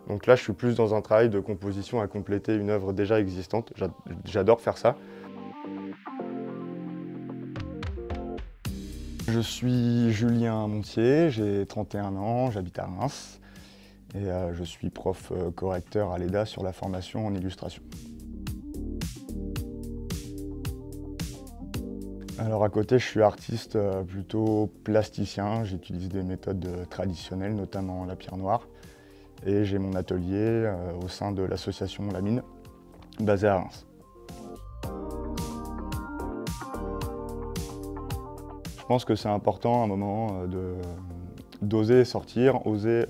Donc là, je suis plus dans un travail de composition à compléter une œuvre déjà existante. J'adore faire ça. Je suis Julien Montier, j'ai 31 ans, j'habite à Reims et je suis prof correcteur à l'EDA sur la formation en illustration. Alors à côté, je suis artiste plutôt plasticien, j'utilise des méthodes traditionnelles, notamment la pierre noire. Et j'ai mon atelier au sein de l'association La Mine, basée à Reims. Je pense que c'est important à un moment d'oser sortir, oser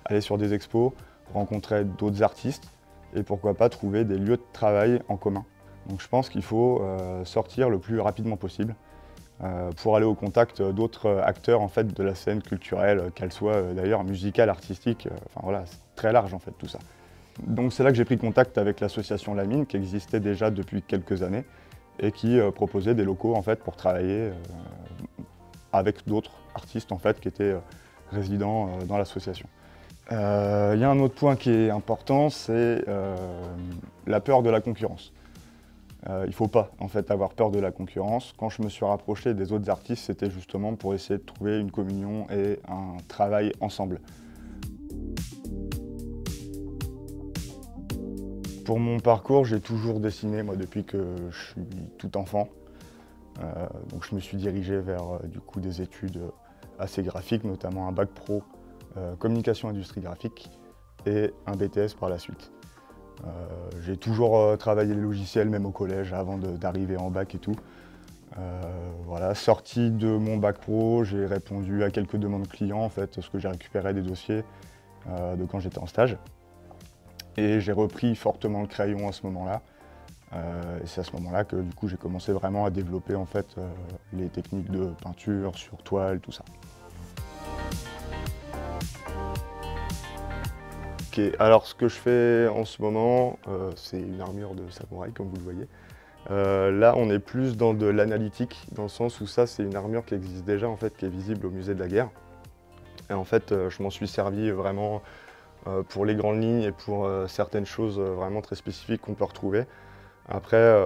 aller sur des expos, rencontrer d'autres artistes et pourquoi pas trouver des lieux de travail en commun. Donc je pense qu'il faut sortir le plus rapidement possible pour aller au contact d'autres acteurs en fait, de la scène culturelle, qu'elle soit d'ailleurs musicale, artistique, enfin voilà, c'est très large en fait tout ça. Donc c'est là que j'ai pris contact avec l'association La Mine qui existait déjà depuis quelques années et qui proposait des locaux en fait, pour travailler avec d'autres artistes en fait, qui étaient résidents dans l'association. Il y a un autre point qui est important, c'est la peur de la concurrence. Il ne faut pas en fait, avoir peur de la concurrence. Quand je me suis rapproché des autres artistes, c'était justement pour essayer de trouver une communion et un travail ensemble. Pour mon parcours, j'ai toujours dessiné moi, depuis que je suis tout enfant. Donc je me suis dirigé vers du coup, des études assez graphiques, notamment un bac pro communication industrie graphique et un BTS par la suite. J'ai toujours travaillé le logiciel, même au collège, avant d'arriver en bac et tout. Voilà, sorti de mon bac pro, j'ai répondu à quelques demandes clients, en fait, parce que j'ai récupéré des dossiers de quand j'étais en stage. Et j'ai repris fortement le crayon à ce moment-là. Et c'est à ce moment-là que du coup, j'ai commencé vraiment à développer en fait, les techniques de peinture sur toile, tout ça. Okay. Alors ce que je fais en ce moment, c'est une armure de samouraï comme vous le voyez. Là on est plus dans de l'analytique, dans le sens où ça c'est une armure qui existe déjà en fait, qui est visible au musée de la guerre. Et en fait je m'en suis servi vraiment pour les grandes lignes et pour certaines choses vraiment très spécifiques qu'on peut retrouver. Après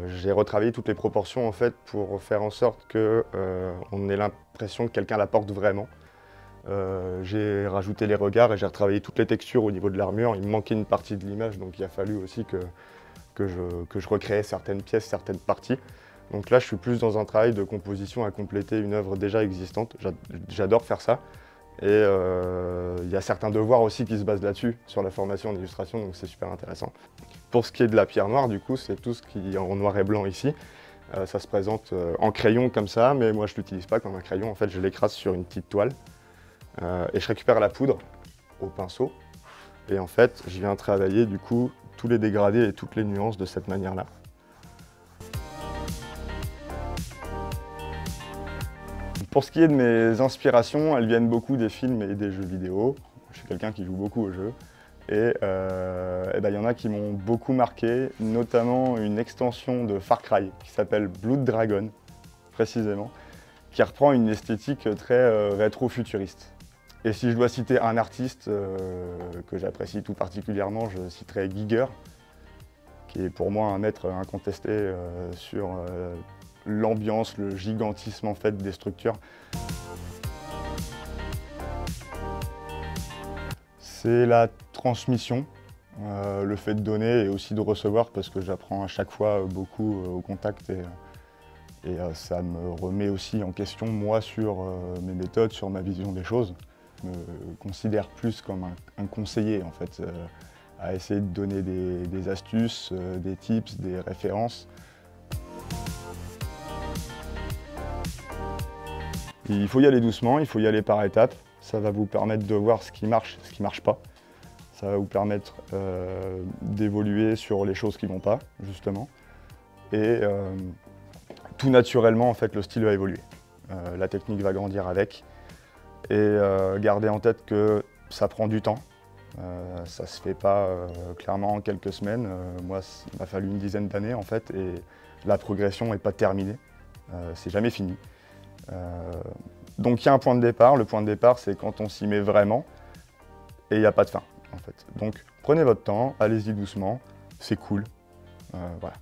j'ai retravaillé toutes les proportions en fait pour faire en sorte qu'on ait l'impression que quelqu'un la porte vraiment. J'ai rajouté les regards et j'ai retravaillé toutes les textures au niveau de l'armure. Il me manquait une partie de l'image, donc il a fallu aussi que je recréais certaines pièces, certaines parties. Donc là, je suis plus dans un travail de composition à compléter une œuvre déjà existante. J'adore faire ça. Et il y a certains devoirs aussi qui se basent là-dessus, sur la formation en illustration, donc c'est super intéressant. Pour ce qui est de la pierre noire, du coup, c'est tout ce qui est en noir et blanc ici. Ça se présente en crayon comme ça, mais moi je ne l'utilise pas comme un crayon. En fait, je l'écrase sur une petite toile. Et je récupère la poudre au pinceau et en fait je viens travailler du coup tous les dégradés et toutes les nuances de cette manière-là. Pour ce qui est de mes inspirations, elles viennent beaucoup des films et des jeux vidéo. Je suis quelqu'un qui joue beaucoup aux jeux et y en a qui m'ont beaucoup marqué, notamment une extension de Far Cry qui s'appelle Blood Dragon précisément, qui reprend une esthétique très rétro-futuriste. Et si je dois citer un artiste que j'apprécie tout particulièrement, je citerai Giger, qui est pour moi un maître incontesté sur l'ambiance, le gigantisme en fait des structures. C'est la transmission, le fait de donner et aussi de recevoir, parce que j'apprends à chaque fois beaucoup au contact et ça me remet aussi en question moi sur mes méthodes, sur ma vision des choses. Je me considère plus comme un conseiller en fait, à essayer de donner des astuces, des tips, des références. Il faut y aller doucement, il faut y aller par étapes. Ça va vous permettre de voir ce qui marche pas. Ça va vous permettre d'évoluer sur les choses qui ne vont pas, justement. Et tout naturellement, en fait, le style va évoluer. La technique va grandir avec. Et gardez en tête que ça prend du temps. Ça ne se fait pas clairement en quelques semaines. Moi, il m'a fallu une dizaine d'années en fait, et la progression n'est pas terminée. C'est jamais fini. Donc il y a un point de départ. Le point de départ, c'est quand on s'y met vraiment, et il n'y a pas de fin. en fait. Donc prenez votre temps, allez-y doucement, c'est cool. Voilà.